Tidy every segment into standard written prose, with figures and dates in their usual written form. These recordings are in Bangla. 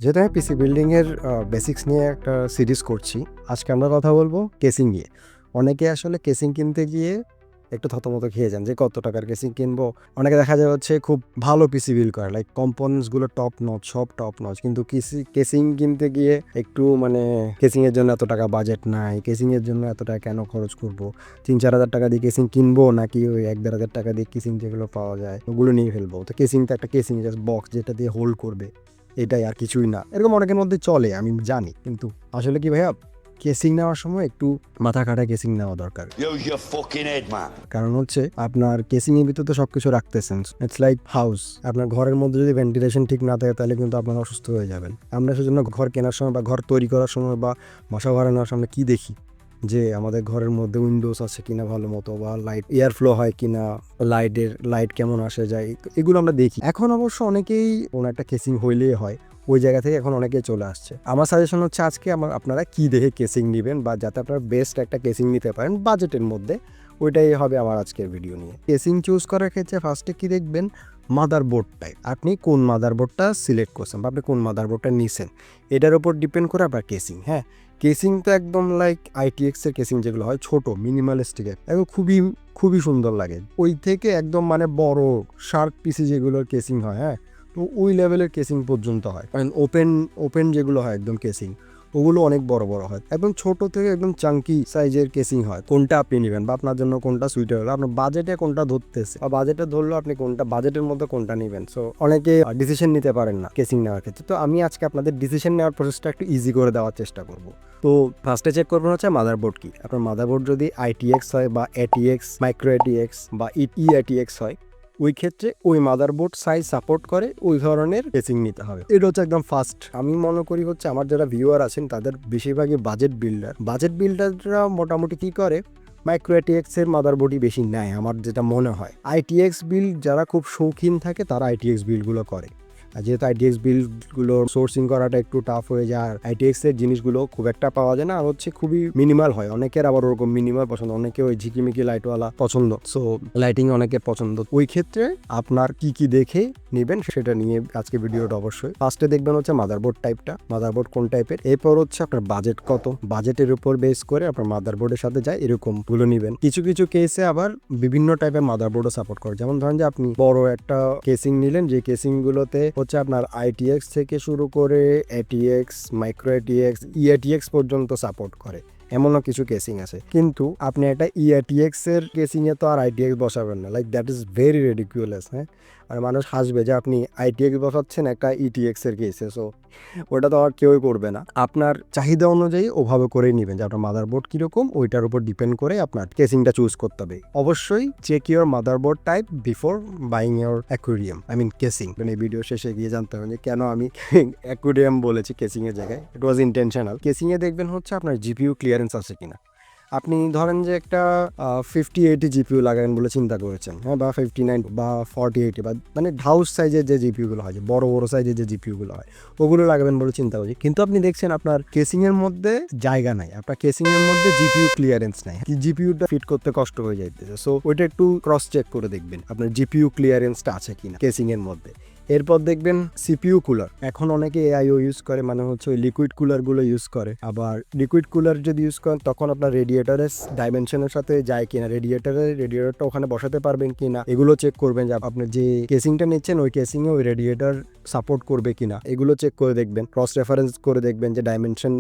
যেহেতু আমি পিসি বিল্ডিংয়ের বেসিক্স নিয়ে একটা সিরিজ করছি, আজকে আমরা কথা বলবো কেসিং নিয়ে। অনেকে আসলে কেসিং কিনতে গিয়ে একটু থতমত খেয়ে যান যে কত টাকার কেসিং কিনবো। অনেকে দেখা যায় হচ্ছে খুব ভালো পিসি বিল্ড করে, লাইক কম্পোনেন্টসগুলো টপ নচ, সব টপ নচ, কিন্তু কেসিং কিনতে গিয়ে একটু মানে কেসিংয়ের জন্য এত টাকা বাজেট নাই, কেসিংয়ের জন্য এত টাকা কেন খরচ করবো, 3-4 হাজার টাকা দিয়ে কেসিং কিনবো নাকি ওই 1-1.5 হাজার টাকা দিয়ে কেসিং যেগুলো পাওয়া যায় ওগুলো নিয়ে ফেলবো। তো কেসিং তো একটা কেসিং, জাস্ট বক্স যেটা দিয়ে হোল্ড করবে, এটাই আর কিছুই না। এরকম অনেকের মধ্যে চলে, আমি জানি, কিন্তু আসলে কি ভাইয়া, কেসিং নেওয়ার সময় একটু মাথা খাটায় কেসিং নেওয়া দরকার। কারণ হচ্ছে আপনার কেসিং এর ভিতরে তো সবকিছু রাখতেছেন, ইটস লাইক হাউস। আপনার ঘরের মধ্যে যদি ভেন্টিলেশন ঠিক না থাকে তাহলে কিন্তু আপনার অসুস্থ হয়ে যাবেন। আমরা সেজন্য ঘর কেনার সময় বা ঘর তৈরি করার সময় বা বাসা ভাড়া নেওয়ার সময় কি দেখি, যে আমাদের ঘরের মধ্যে উইন্ডোজ আছে কিনা ভালো মতো, বা লাইট এয়ার ফ্লো হয় কিনা, লাইট কেমন আসে যায়, এগুলো আমরা দেখি। এখন অবশ্য অনেকেই কোনো একটা কেসিং হইলেই হয়, ওই জায়গা থেকে এখন অনেকেই চলে আসছে। আমার সাজেশন হচ্ছে আজকে আপনারা কি দেখে কেসিং নেবেন, বা যাতে আপনারা বেস্ট একটা কেসিং নিতে পারেন বাজেটের মধ্যে, ওইটাই হবে আমার আজকের ভিডিও নিয়ে। কেসিং চুজ করার ক্ষেত্রে ফার্স্টে কি দেখবেন, মাদারবোর্ডটাই, আপনি কোন মাদারবোর্ডটা সিলেক্ট করছেন বা আপনি কোন মাদারবোর্ডটা নিছেন, এটার উপর ডিপেন্ড করে আপনার কেসিং। হ্যাঁ, কেসিং তো একদম লাইক আইটিএক্সের কেসিং যেগুলো হয়, ছোট মিনিমালিস্টিক, একদম খুবই খুবই সুন্দর লাগে। ওই থেকে একদম মানে বড় শার্প পিসি যেগুলোর কেসিং হয়, হ্যাঁ, তো ওই লেভেলের কেসিং পর্যন্ত হয়। কারণ ওপেন যেগুলো হয় একদম কেসিং, ওগুলো অনেক বড় বড় হয়। একদম ছোট থেকে একদম চাঙ্কি সাইজের কেসিং হয়। কোনটা আপনি নেবেন বা আপনার জন্য কোনটা সুইটেবল, আপনার বাজেটে কোনটা ধরতেছে বা বাজেটে ধরলো আপনি কোনটা বাজেটের মধ্যে কোনটা নেবেন। সো অনেকে ডিসিশন নিতে পারেন না কেসিং নেওয়ার ক্ষেত্রে। তো আমি আজকে আপনাদের ডিসিশন নেওয়ার প্রসেসটা একটু ইজি করে দেওয়ার চেষ্টা করব। তো ফার্স্টে চেক করবেন হচ্ছে মাদারবোর্ড কি। আপনার মাদারবোর্ড যদি আইটিএক্স হয় বা এটিএক্স, মাইক্রো এটিএক্স বা ইআইটিএক্স হয়, ওই ক্ষেত্রে ওই মাদারবোর্ড সাইজ সাপোর্ট করে ওই ধরনের কেসিং নিতে হবে। এটা হচ্ছে একদম ফার্স্ট। আমি মনে করি হচ্ছে আমার যারা ভিউয়ার আছেন তাদের বেশিরভাগই বাজেট বিল্ডাররা মোটামুটি কি করে, মাইক্রো আইটিএক্স এর মাদারবোর্ডই বেশি নেয় আমার যেটা মনে হয়। আইটিএক্স বিল্ড যারা খুব শৌখিন থাকে তারা আইটিএক্স বিল্ডগুলো করে। আর যেহেতু আইটিএক্স বিল্ডগুলো সোর্সিং করাটা একটু টাফ হয়ে যায়, আর আইটিএক্স এর জিনিসগুলো খুব একটা পাওয়া যায় না, আর হচ্ছে খুবই মিনিমাল হয়। অনেকের আবার ওরকম মিনিমাল পছন্দ, অনেকে ওই ঝিকিমিকি লাইটওয়ালা পছন্দ, সো লাইটিং অনেকের পছন্দ। ওই ক্ষেত্রে আপনার কি কি দেখে নেবেন সেটা নিয়ে আজকে ভিডিওটা। অবশ্যই ফার্স্টে দেখবেন হচ্ছে মাদারবোর্ড টাইপটা, মাদারবোর্ড কোন টাইপের, এরপর হচ্ছে আপনার বাজেট কত, বাজেটের উপর বেস করে আপনার মাদারবোর্ডের সাথে যায় এরকম গুলো নেবেন। কিছু কিছু কেসে আবার বিভিন্ন টাইপের মাদারবোর্ডও সাপোর্ট করে, যেমন ধরেন যে আপনি বড় একটা কেসিং নিলেন, যে কেসিং গুলোতে হচ্ছে আপনার আইটিএক্স থেকে শুরু করে এটিএক্স, মাইক্রো এটিএক্স, ইএটিএক্স পর্যন্ত সাপোর্ট করে, এমনও কিছু কেসিং আছে। কিন্তু আপনি একটা ইআরটিএক্স এর কেসিং এ তো আর আইটিএক্স বসাবেন না, like that is very ridiculous. হ্যাঁ, আর মানুষ হাসবে যে আপনি আইটিএক্স বসাচ্ছেন একটা ইটিএক্স এর কেসে, সো ওটা তো আর কেউই করবে না। আপনার চাহিদা অনুযায়ী ওভাবে করেই নেবেন, যে আপনার মাদারবোর্ড কিরকম ওইটার উপর ডিপেন্ড করে আপনার কেসিংটা চুজ করতে হবে। অবশ্যই check your motherboard type before buying your aquarium, I mean casing. মানে এই ভিডিও শেষে গিয়ে জানতে হবে যে কেন আমি অ্যাকুয়ারিয়াম বলেছি কেসিং এর জায়গায়, ইট ওয়াজ ইন্টেনশনাল। কেসিং এ দেখবেন হচ্ছে আপনার জিপিইউ ক্লিয়ারেন্স আছে কিনা। আপনি ধরেন যে একটা 5080 জিপিইউ লাগাবেন বলে চিন্তা করেছেন, হ্যাঁ, বা 59 বা 4080, বা মানে হাউস সাইজের যে জিপিইউগুলো হয়, যে বড় বড় সাইজের যে জিপিইউগুলো হয়, ওগুলো লাগাবেন বলে চিন্তা করছি। কিন্তু আপনি দেখছেন আপনার কেসিং এর মধ্যে জায়গা নাই, আপনার কেসিং এর মধ্যে জিপিইউ ক্লিয়ারেন্স নাই, জিপিইউটা ফিট করতে কষ্ট হয়ে যাইতেছে। সো ওইটা একটু ক্রস চেক করে দেখবেন আপনার জিপিইউ ক্লিয়ারেন্সটা আছে কিনা কেসিং এর মধ্যে। এরপর দেখবেন সিপিইউ কুলার। এখন অনেকে এআইও ইউজ করে, মানে হচ্ছে ওই লিকুইড কুলারগুলো ইউজ করে। আবার লিকুইড কুলার যদি ইউজ করেন তখন আপনার রেডিয়েটারের ডাইমেনশনের সাথে যায় কিনা, রেডিয়েটারটা ওখানে বসাতে পারবেন কিনা, এগুলো চেক করবেন। যে আপনি যে কেসিংটা নিচ্ছেন ওই কেসিংয়ে ওই রেডিয়েটার সাপোর্ট করবে কিনা, এগুলো চেক করে দেখবেন। ক্রস রেফারেন্স করে দেখবেন যে ডাইমেনশন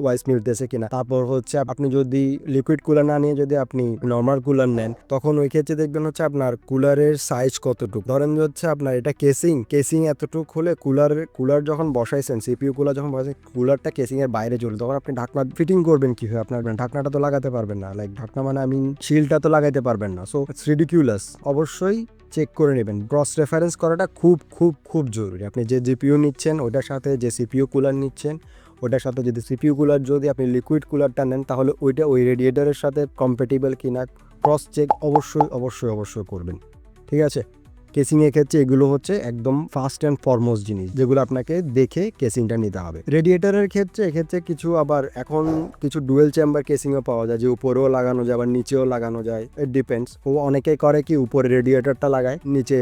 ওয়াইজ মিলতেছে কিনা। তারপর হচ্ছে আপনি যদি লিকুইড কুলার না নিয়ে যদি আপনি নর্মাল কুলার নেন, তখন ওই ক্ষেত্রে দেখবেন হচ্ছে আপনার কুলারের সাইজ কতটুকু। ধরেন হচ্ছে আপনার এটা কেসিং এতটুকু হলে কুলার যখন বসাইছেন, সিপিইউ কুলার যখন বসাইছেন, কুলারটা কেসিং এর বাইরে চলে, তখন আপনি ঢাকনা ফিটিং করবেন কিভাবে? আপনার ঢাকনাটা তো লাগাতে পারবেন না, লাইক ঢাকনা মানে আমি শিলটা তো লাগাইতে পারবেন না। So it's ridiculous. অবশ্যই চেক করে নেবেন। ক্রস রেফারেন্স করাটা খুব খুব খুব জরুরি। আপনি যে জিপিইউ নিচ্ছেন ওটার সাথে যে সিপিইউ কুলার নিচ্ছেন ওটার সাথে, যদি সিপিইউ কুলার যদি আপনি লিকুইড কুলারটা নেন তাহলে ওইটা ওই রেডিয়েটরের সাথে কম্প্যাটিবল কিনা ক্রস চেক অবশ্যই অবশ্যই অবশ্যই করবেন। ঠিক আছে, কেসিংয়ের ক্ষেত্রে এগুলো হচ্ছে একদম ফার্স্ট অ্যান্ড ফরমোস্ট জিনিস, যেগুলো আপনাকে দেখে কেসিংটা নিতে হবে। রেডিয়েটারের ক্ষেত্রে এক্ষেত্রে কিছু আবার এখন কিছু ডুয়েল চেম্বার কেসিংও পাওয়া যায়, যে উপরেও লাগানো যায় আবার নিচেও লাগানো যায়, ইট ডিপেন্ডস। ও অনেকেই করে কি উপরে রেডিয়েটারটা লাগায়, নিচে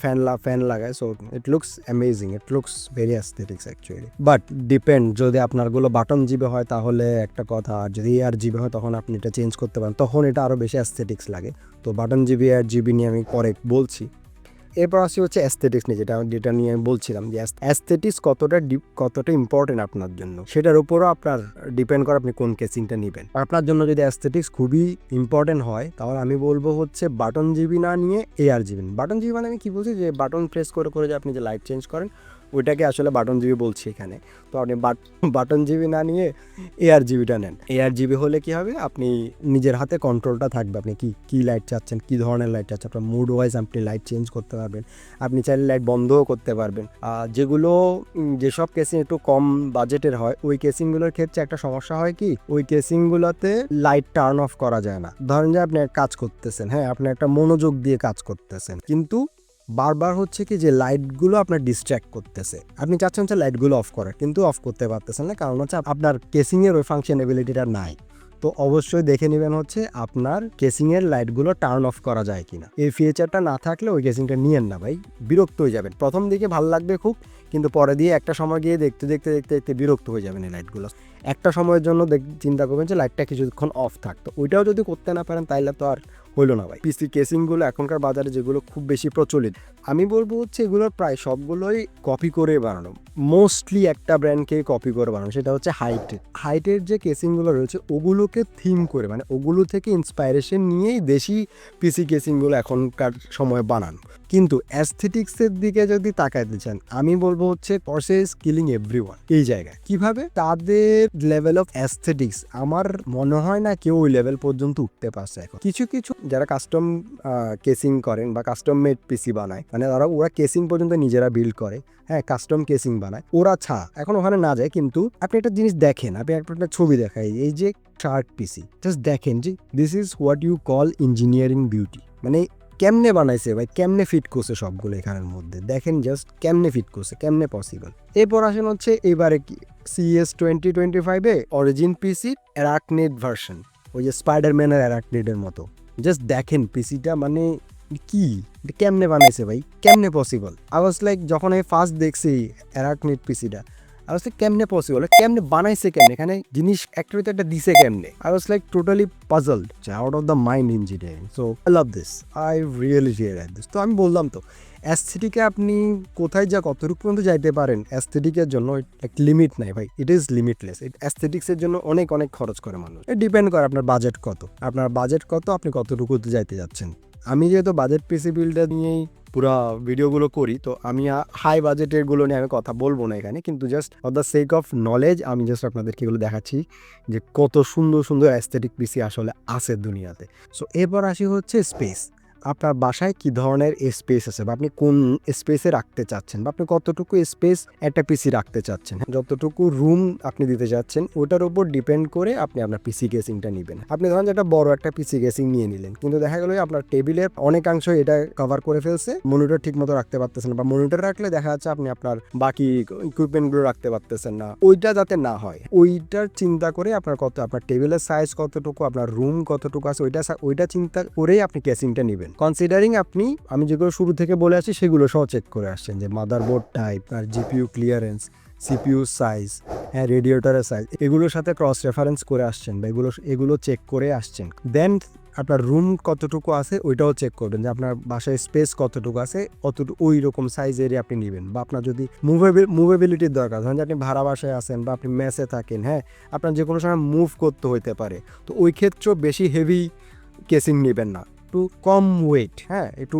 ফ্যান লাগায়, so it looks amazing, it looks very aesthetics actually. But depend, যদি আপনারগুলো বাটন জিবে হয় তাহলে একটা কথা, আর যদি এয়ার জিবে হয় তখন আপনি এটা চেঞ্জ করতে পারেন, তখন এটা আরও বেশি অ্যাস্থেটিক্স লাগে। তো বাটন জিবি এয়ার জিবি নিয়ে আমি পরে বলছি। এরপর আসি হচ্ছে অ্যাস্থেটিক্স নিয়ে, যেটা নিয়ে আমি বলছিলাম যে অ্যাস্থেটিক্স কতটা ইম্পর্টেন্ট আপনার জন্য, সেটার উপরও আপনার ডিপেন্ড করে আপনি কোন কেসিংটা নেবেন। আপনার জন্য যদি অ্যাস্থেটিক্স খুবই ইম্পর্টেন্ট হয় তাহলে আমি বলবো হচ্ছে বাটন জিবি না নিয়ে এআর জিবি। বাটন জিবি মানে আমি কি বলছি, যে বাটন প্রেস করে যে আপনি যে লাইট চেঞ্জ করেন ওইটাকে আসলে বাটন জিবি বলছি এখানে। তো আপনি বাটন জিবি না নিয়ে এআর জিবিটা নেন। এআর জিবি হলে কি হবে, আপনি নিজের হাতে কন্ট্রোলটা থাকবে, আপনি কি লাইট চাচ্ছেন, কি ধরনের লাইট চাচ্ছেন, আপনার মুড ওয়াইজ আপনি লাইট চেঞ্জ করতে পারবেন, আপনি চাইলে লাইট বন্ধও করতে পারবেন। যেসব কেসিং একটু কম বাজেটের হয় ওই কেসিংগুলোর ক্ষেত্রে একটা সমস্যা হয় কি, ওই কেসিংগুলোতে লাইট টার্ন অফ করা যায় না। ধরেন যে আপনি কাজ করতেছেন, হ্যাঁ আপনি একটা মনোযোগ দিয়ে কাজ করতেছেন, কিন্তু বারবার হচ্ছে কি যে লাইটগুলো আপনার ডিস্ট্র্যাক্ট করতেছে, আপনি চাচ্ছেন যে লাইটগুলো অফ করার, কিন্তু অফ করতে পারতেছেন না, কারণ হচ্ছে আপনার কেসিংয়ের ওই ফাংশনাবিলিটিটা নাই। তো অবশ্যই দেখে নেবেন হচ্ছে আপনার কেসিংয়ের লাইটগুলো টার্ন অফ করা যায় কিনা। এই ফিচারটা না থাকলে ওই কেসিংটা নিয়েন না ভাই, বিরক্ত হয়ে যাবেন। প্রথম দিকে ভালো লাগবে খুব, কিন্তু পরে দিয়ে একটা সময় গিয়ে দেখতে বিরক্ত হয়ে যাবেন এই লাইটগুলো। একটা সময়ের জন্য চিন্তা করবেন যে লাইটটা কিছুক্ষণ অফ থাকতো, ওইটাও যদি করতে না পারেন তাইলে তো আর হইলো না ভাই। পিসি কেসিংগুলো এখনকার বাজারে যেগুলো খুব বেশি প্রচলিত, আমি বলবো হচ্ছে এগুলোর প্রায় সবগুলোই কপি করে বানানো, মোস্টলি একটা ব্র্যান্ডকে কপি করে বানানো, সেটা হচ্ছে হাইটের যে কেসিংগুলো রয়েছে ওগুলোকে থিম করে, মানে ওগুলো থেকে ইন্সপাইরেশন নিয়েই দেশি পিসি কেসিংগুলো এখনকার সময় বানানো। কিন্তু অ্যাস্থেটিক্সের দিকে যদি তাকাইতে চান, আমি বলবো হচ্ছে পরশে ইজ কিলিং এভরিওয়ান এই জায়গায়। কিভাবে? তাদের লেভেল অফ অ্যাস্থেটিক্স আমার মনে হয় না কেউ ওই লেভেল পর্যন্ত উঠতে পারছে এখন। কিছু যারা কাস্টম কেসিং করেন বা কাস্টম মেড পিসি বানায়, মানে ওরা কেসিং পর্যন্ত নিজেরা বিল্ড করে, হ্যাঁ কাস্টম কেসিং বানায়, ওরা এখন ওখানে না যায়। কিন্তু আপনি একটা জিনিস দেখেন, আপনি একটা ছবি দেখাই, এই যে শার্ট পিসি, জাস্ট দেখেন যে this is what you call engineering beauty. মানে কেমনে বানাইছে ভাই, কেমনে ফিট করছে সবগুলো এখানের মধ্যে, দেখেন জাস্ট কেমনে ফিট করছে, কেমনে পসিবল। এরপর আসেন হচ্ছে এবারে কি CES 2025 অরিজিন পিসি অ্যারাকনিড ভার্সন, ওই যে স্পাইডারম্যানের অ্যারাকনিডের মতো। জাস্ট দেখেন পিসিটা, মানে কি কেমনে বানাইছে ভাই, কেমনে পসিবল। আই ওয়াজ লাইক, যখন আমি ফার্স্ট দেখছি অ্যারাকনিড পিসিটা, আই ওয়াজ লাইক কেমনে পসিবল, কেমনে বানাইছে, কেমনে এখানে জিনিস একটা দিছে কেমনে। I was like totally puzzled, out of the mind engineering. So I love this, I really like this. তো আমি বললাম তো অ্যাস্থেটিকে আপনি কোথায় কতটুকু পর্যন্ত যাইতে পারেন, অ্যাস্থেটিকের জন্য এক লিমিট নাই ভাই, ইট ইজ লিমিটলেস। অ্যাস্থেটিক্সের জন্য অনেক খরচ করে মানুষ। ডিপেন্ড করে আপনার বাজেট কত, আপনি কতটুকুতে যাইতে যাচ্ছেন। আমি যেহেতু বাজেট পিসি বিল্ডার নিয়েই পুরো ভিডিওগুলো করি, তো আমি হাই বাজেটের গুলো নিয়ে আমি কথা বলবো না এখানে, কিন্তু just for the sake of knowledge আমি জাস্ট আপনাদেরকে এগুলো দেখাচ্ছি যে কত সুন্দর সুন্দর অ্যাস্থেটিক পিসি আসলে আছে দুনিয়াতে। সো এরপর আসি হচ্ছে স্পেস। আপনার বাসায় কি ধরনের স্পেস আছে, বা আপনি কোন স্পেসে রাখতে চাচ্ছেন, বা আপনি কতটুকু স্পেস একটা পিসি রাখতে চাচ্ছেন, যতটুকু রুম আপনি দিতে চাচ্ছেন ওটার উপর ডিপেন্ড করে আপনি আপনার পিসি কেসিংটা নেবেন। আপনি ধরেন যে একটা বড় একটা পিসি কেসিং নিয়ে নিলেন, কিন্তু দেখা গেল আপনার টেবিলের অনেকাংশ এটা কভার করে ফেলছে, মনিটর ঠিক মতো রাখতে পারতেছেন না, বা মনিটর রাখলে দেখা যাচ্ছে আপনি আপনার বাকি ইকুইপমেন্টগুলো রাখতে পারতেছেন না। ওইটা যাতে না হয় ওইটার চিন্তা করে আপনার টেবিলের সাইজ কতটুকু, আপনার রুম কতটুকু আছে, ওইটা চিন্তা করেই আপনি কেসিংটা নেবেন। কনসিডারিং আমি যেগুলো শুরু থেকে বলে আসছি সেগুলো সহ চেক করে আসছেন, যে মাদারবোর্ড টাইপ, আর জিপিইউ ক্লিয়ারেন্স, সিপিইউ সাইজ, হ্যাঁ রেডিয়েটরের সাইজ, এগুলোর সাথে ক্রস রেফারেন্স করে আসছেন বা এগুলো চেক করে আসছেন। দেন আপনার রুম কতটুকু আছে ওইটাও চেক করবেন, যে আপনার বাসায় স্পেস কতটুকু আছে, ওই রকম সাইজেরই আপনি নেবেন। বা আপনার যদি মুভেবিলিটির দরকার, ধরেন যে আপনি ভাড়া বাসায় আছেন বা আপনি মেসে থাকেন, হ্যাঁ আপনার যে কোনো সময় মুভ করতে হইতে পারে, তো ওই ক্ষেত্রেও বেশি হেভি কেসিং নেবেন না, একটু কম ওয়েট, হ্যাঁ একটু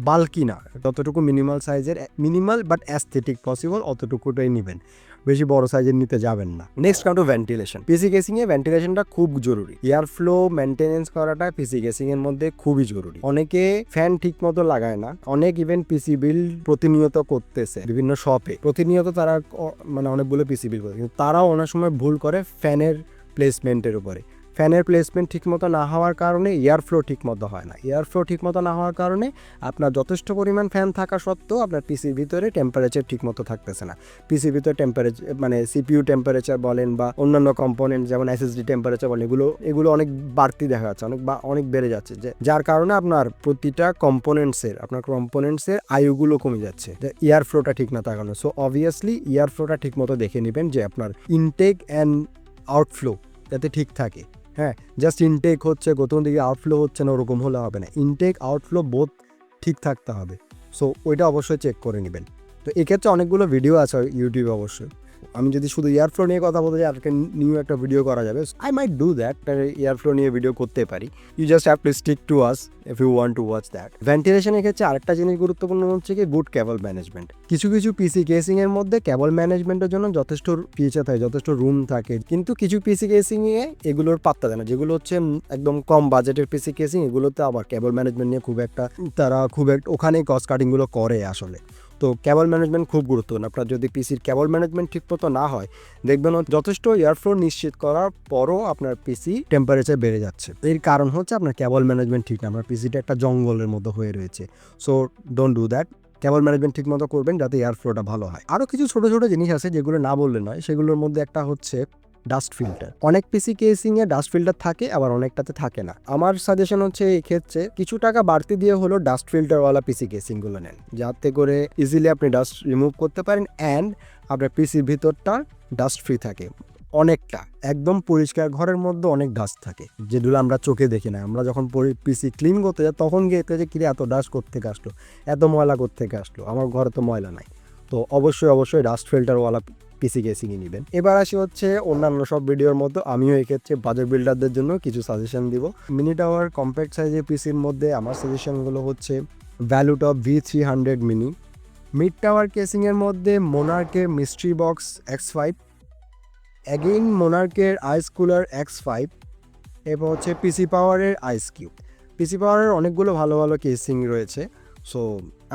বাল্কি না, যতটুকু মিনিমাল সাইজের, মিনিমাল বাট অ্যাস্থেটিক পসিবল অতটুকুটাই নেবেন, বেশি বড় সাইজের নিতে যাবেন না। Next come to ventilation. PC কেসিংয়ে ভেন্টিলেশনটা খুব জরুরি, এয়ার ফ্লো মেনটেনেন্স করাটা পিসি কেসিং এর মধ্যে খুবই জরুরি। অনেকে ফ্যান ঠিক মতো লাগায় না, অনেক ইভেন পিসি বিল্ড প্রতিনিয়ত করতেছে বিভিন্ন শপে, প্রতিনিয়ত তারা মানে অনেকগুলো পিসি বিল্ড করে, কিন্তু তারাও অনেক সময় ভুল করে ফ্যানের প্লেসমেন্টের উপরে। ফ্যানের প্লেসমেন্ট ঠিকমতো না হওয়ার কারণে এয়ার ফ্লো ঠিকমতো হয় না। এয়ার ফ্লো ঠিকমতো না হওয়ার কারণে আপনার যথেষ্ট পরিমাণ ফ্যান থাকা সত্ত্বেও আপনার পিসির ভিতরে টেম্পারেচার ঠিকমতো থাকতেছে না। পিসির ভিতরে টেম্পারেচার মানে সিপিইউ টেম্পারেচার বলেন বা অন্যান্য কম্পোনেন্ট যেমন এসএসডি টেম্পারেচার বলেন, এগুলো অনেক বাড়তি দেখা যাচ্ছে, অনেক বেড়ে যাচ্ছে, যার কারণে আপনার প্রতিটা কম্পোনেন্টসের আয়ুগুলো কমে যাচ্ছে, যে এয়ার ফ্লোটা ঠিক না থাকানো। সো অবভিয়াসলি এয়ার ফ্লোটা ঠিক মতো দেখে নেবেন যে আপনার ইনটেক অ্যান্ড আউটফ্লো যাতে ঠিক থাকে। হ্যাঁ, জাস্ট ইনটেক হচ্ছে কোথাও দিকে আউটফ্লো হচ্ছে না ওরকম হলে হবে না, ইনটেক আউটফ্লো বোথ ঠিক থাকতে হবে। সো ওইটা অবশ্যই চেক করে নেবেন। তো এক্ষেত্রে অনেকগুলো ভিডিও আছে ইউটিউবে অবশ্যই। আমি যদি শুধু এয়ারফ্লো নিয়ে কথা বলতে চাই, আজকে নিউ একটা ভিডিও করা যাবে, I might do that, airflow নিয়ে ভিডিও করতে পারি। You just have to stick to us if you want to watch that. ভেন্টিলেশনের ক্ষেত্রে আরেকটা জিনিস গুরুত্বপূর্ণ হচ্ছে কি গুড কেবল ম্যানেজমেন্ট। কিছু পিসি কেসিংয়ের মধ্যে কেবল ম্যানেজমেন্টের জন্য যথেষ্ট ফিচার থাকে, যথেষ্ট রুম থাকে, কিন্তু কিছু পিসি কেসিংয়ে এগুলোর পাত্তা দেয় না। যেগুলো হচ্ছে একদম কম বাজেটের পিসি কেসিং, এগুলোতে আবার কেবল ম্যানেজমেন্ট নিয়ে তারা খুব একটা ওখানেই কস্ট কাটিংগুলো করে আসলে। তো কেবল ম্যানেজমেন্ট খুব গুরুত্বপূর্ণ। আপনার যদি পিসির কেবল ম্যানেজমেন্ট ঠিকমতো না হয়, দেখবেন যথেষ্ট এয়ারফ্লো নিশ্চিত করার পরও আপনার পিসি টেম্পারেচার বেড়ে যাচ্ছে। এর কারণ হচ্ছে আপনার কেবল ম্যানেজমেন্ট ঠিক না, আপনার পিসিটা একটা জঙ্গলের মতো হয়ে রয়েছে। So don't do that. Cable management ঠিক মতো করবেন যাতে এয়ারফ্লোটা ভালো হয়। আরও কিছু ছোটো ছোটো জিনিস আছে যেগুলো না বললে নয়, সেগুলোর মধ্যে একটা হচ্ছে ডাস্ট ফিল্টার। অনেক পিসি কেসিংয়ে ডাস্ট ফিল্টার থাকে, আবার অনেকটাতে থাকে না। আমার সাজেশন হচ্ছে এই ক্ষেত্রে কিছু টাকা বাড়তি দিয়ে হলো ডাস্ট ফিল্টারওয়ালা পিসি কেসিংগুলো নেন, যাতে করে ইজিলি আপনি ডাস্ট রিমুভ করতে পারেন অ্যান্ড আপনার পিসির ভিতরটা ডাস্ট ফ্রি থাকে। অনেকটা একদম পরিষ্কার ঘরের মধ্যে অনেক ডাস্ট থাকে, যেগুলো আমরা চোখে দেখি না। আমরা যখন পিসি ক্লিন করতে যাই তখন গিয়ে যে কিরে এত ডাস্ট কোত্থেকে আসলো, এত ময়লা কোত্থেকে আসলো, আমার ঘরে তো ময়লা নাই। তো অবশ্যই ডাস্ট ফিল্টারওয়ালা পিসি কেসিংই নেবেন। এবার আসি হচ্ছে অন্যান্য সব ভিডিওর মতো আমিও এক্ষেত্রে বাজেট বিল্ডারদের জন্য কিছু সাজেশন দিব। মিনি টাওয়ার কম্প্যাক্ট সাইজের পিসির মধ্যে আমার সাজেশনগুলো হচ্ছে ভ্যালুটপ V300 মিনি, মিড টাওয়ার কেসিংয়ের মধ্যে মোনার্কের মিস্ট্রি বক্স X5, অ্যাগেইন মোনার্কের আইস কুলার X5, এরপর হচ্ছে পিসি পাওয়ারের আইস কিউব। পিসি পাওয়ারের অনেকগুলো ভালো ভালো কেসিং রয়েছে, সো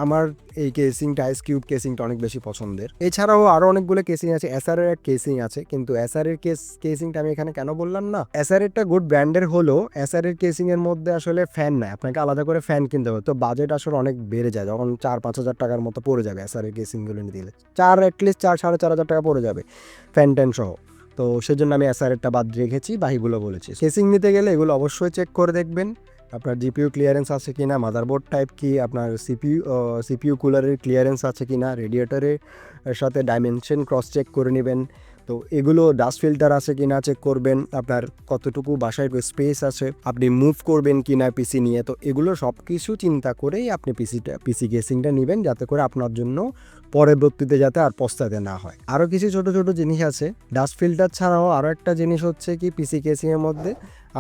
আমার এই কেসিংটা আইস কিউব কেসিংটা অনেক বেশি পছন্দের। এছাড়াও আরও অনেকগুলো কেসিং আছে, এসআরের এক কেসিং আছে, কিন্তু এসআরের কেসিংটা আমি এখানে কেন বললাম না, এসআরেরটা গুড ব্র্যান্ডের হলো এসআরের কেসিংয়ের মধ্যে আসলে ফ্যান নাই, আপনাকে আলাদা করে ফ্যান কিনতে হবে। তো বাজেট আসলে অনেক বেড়ে যায়, যখন 4-5 হাজার টাকার মতো পড়ে যাবে এসআরের কেসিংগুলো নিয়ে দিলে, অ্যাটলিস্ট 4-4.5 হাজার টাকা পড়ে যাবে ফ্যান ট্যান সহ। তো সেজন্য আমি এসআরেরটা বাদ রেখেছি, বাকিগুলো বলেছি। কেসিং নিতে গেলে এগুলো অবশ্যই চেক করে দেখবেন, আপনার জিপিইউ ক্লিয়ারেন্স আছে কি না, মাদারবোর্ড টাইপ কি, আপনার সিপিইউ কুলারের ক্লিয়ারেন্স আছে কি না, রেডিয়েটরের সাথে ডাইমেনশন ক্রস চেক করে নেবেন। তো এগুলো ডাস্ট ফিল্টার আছে কি না চেক করবেন, আপনার কতটুকু বাসায় স্পেস আছে, আপনি মুভ করবেন কি না পিসি নিয়ে। তো এগুলো সব কিছু চিন্তা করেই আপনি পিসি কেসিংটা নেবেন, যাতে করে আপনার জন্য পরবর্তীতে যাতে আর পস্তাতে না হয়। আরও কিছু ছোটো ছোটো জিনিস আছে ডাস্ট ফিল্টার ছাড়াও। আরও একটা জিনিস হচ্ছে কি পিসি কেসিংয়ের মধ্যে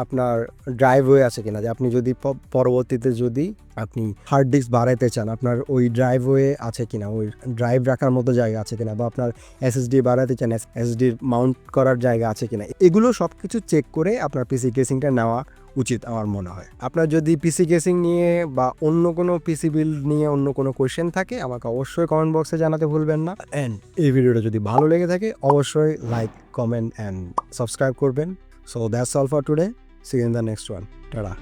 আপনার ড্রাইভওয়ে আছে কিনা, যে আপনি যদি পরবর্তীতে যদি আপনি হার্ড ডিস্ক বাড়াইতে চান, আপনার ওই ড্রাইভওয়ে আছে কিনা, ওই ড্রাইভ রাখার মতো জায়গা আছে কিনা, বা আপনার এসএসডি বাড়াতে চান এসএসডির মাউন্ট করার জায়গা আছে কিনা, এগুলো সব কিছু চেক করে আপনার পিসি কেসিংটা নেওয়া উচিত আমার মনে হয়। আপনার যদি পিসি কেসিং নিয়ে বা অন্য কোনো পিসি বিল্ড নিয়ে অন্য কোনো কোয়েশ্চেন থাকে, আমাকে অবশ্যই কমেন্ট বক্সে জানাতে ভুলবেন না। অ্যান্ড এই ভিডিওটা যদি ভালো লেগে থাকে অবশ্যই লাইক, কমেন্ট অ্যান্ড সাবস্ক্রাইব করবেন। So that's all for today. See you in the next one. Ta-da.